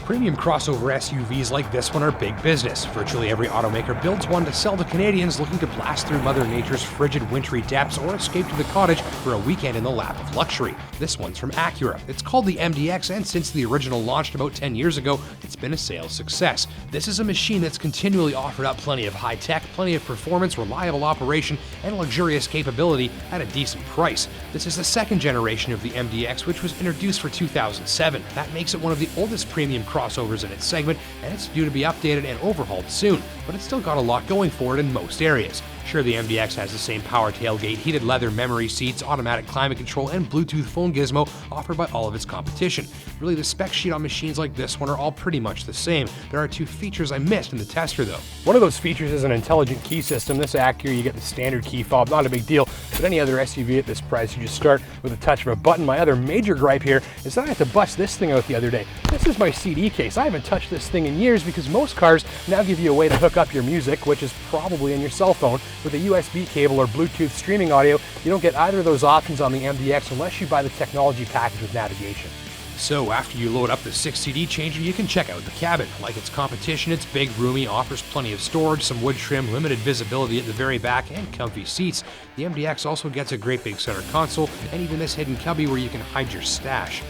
Premium crossover SUVs like this one are big business. Virtually every automaker builds one to sell to Canadians looking to blast through Mother Nature's frigid wintry depths or escape to the cottage for a weekend in the lap of luxury. This one's from Acura. It's called the MDX, and since the original launched about 10 years ago, it's been a sales success. This is a machine that's continually offered up plenty of high tech, plenty of performance, reliable operation, and luxurious capability at a decent price. This is the second generation of the MDX, which was introduced for 2007. That makes it one of the oldest premium crossovers in its segment, and it's due to be updated and overhauled soon, but it's still got a lot going for it in most areas. Sure, the MDX has the same power tailgate, heated leather memory seats, automatic climate control, and Bluetooth phone gizmo offered by all of its competition. Really, the spec sheet on machines like this one are all pretty much the same. There are two features I missed in the tester though. One of those features is an intelligent key system. This Acura, you get the standard key fob, not a big deal, but any other SUV at this price, you just start with a touch of a button. My other major gripe here is that I had to bust this thing out the other day. This is my CD case. I haven't touched this thing in years because most cars now give you a way to hook up your music, which is probably in your cell phone, with a USB cable or Bluetooth streaming audio. You don't get either of those options on the MDX unless you buy the technology package with navigation. So after you load up the 6 CD changer, you can check out the cabin. Like its competition, it's big, roomy, offers plenty of storage, some wood trim, limited visibility at the very back, and comfy seats. The MDX also gets a great big center console, and even this hidden cubby where you can hide your stash.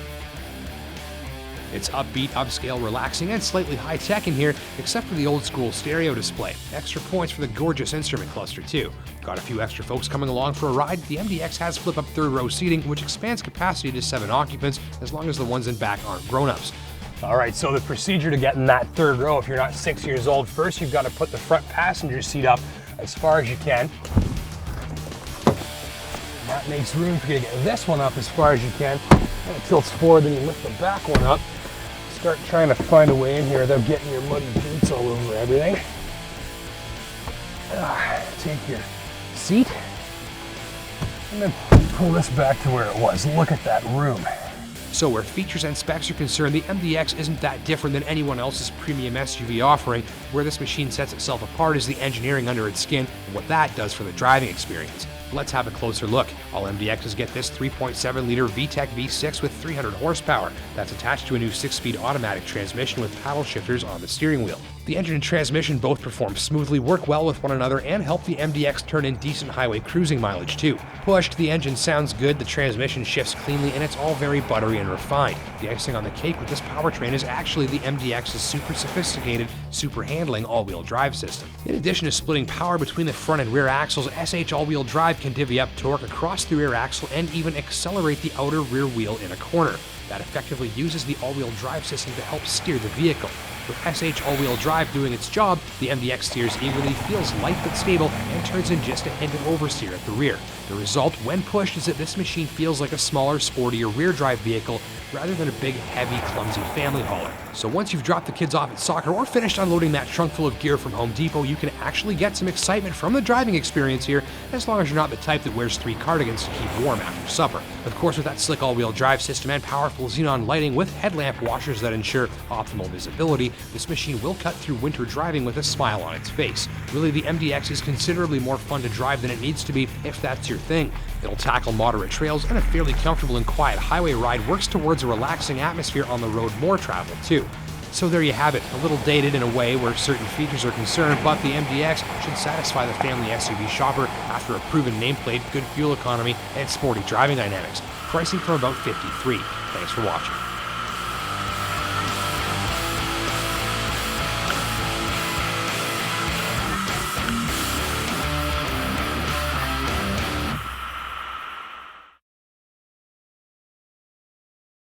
It's upbeat, upscale, relaxing, and slightly high-tech in here, except for the old-school stereo display. Extra points for the gorgeous instrument cluster, too. Got a few extra folks coming along for a ride. The MDX has flip-up third-row seating, which expands capacity to 7 occupants, as long as the ones in back aren't grown-ups. All right, so the procedure to get in that third row, if you're not 6 years old, first you've got to put the front passenger seat up as far as you can. That makes room for you to get this one up as far as you can. And it tilts forward, then you lift the back one up. Start trying to find a way in here without getting your muddy boots all over everything. Take your seat and then pull this back to where it was. Look at that room. So where features and specs are concerned, the MDX isn't that different than anyone else's premium SUV offering. Where this machine sets itself apart is the engineering under its skin and what that does for the driving experience. Let's have a closer look. All MDXs get this 3.7-liter VTEC V6 with 300 horsepower. That's attached to a new 6-speed automatic transmission with paddle shifters on the steering wheel. The engine and transmission both perform smoothly, work well with one another, and help the MDX turn in decent highway cruising mileage too. Pushed, the engine sounds good, the transmission shifts cleanly, and it's all very buttery and refined. The icing on the cake with this powertrain is actually the MDX's super sophisticated, super handling all-wheel drive system. In addition to splitting power between the front and rear axles, SH all-wheel drive can divvy up torque across the rear axle and even accelerate the outer rear wheel in a corner. That effectively uses the all-wheel drive system to help steer the vehicle. With SH all-wheel drive doing its job, the MDX steers eagerly, feels light but stable, and turns in just a hint of oversteer at the rear. The result, when pushed, is that this machine feels like a smaller, sportier rear-drive vehicle rather than a big, heavy, clumsy family hauler. So once you've dropped the kids off at soccer or finished unloading that trunk full of gear from Home Depot, you can actually get some excitement from the driving experience here, as long as you're not the type that wears 3 cardigans to keep warm after supper. Of course, with that slick all-wheel drive system and powerful xenon lighting with headlamp washers that ensure optimal visibility, this machine will cut through winter driving with a smile on its face. Really, the MDX is considerably more fun to drive than it needs to be if that's your thing. It'll tackle moderate trails, and a fairly comfortable and quiet highway ride works towards a relaxing atmosphere on the road more traveled too. So there you have it, a little dated in a way where certain features are concerned, but the MDX should satisfy the family SUV shopper after a proven nameplate, good fuel economy, and sporty driving dynamics. Pricing from about $53. Thanks for watching.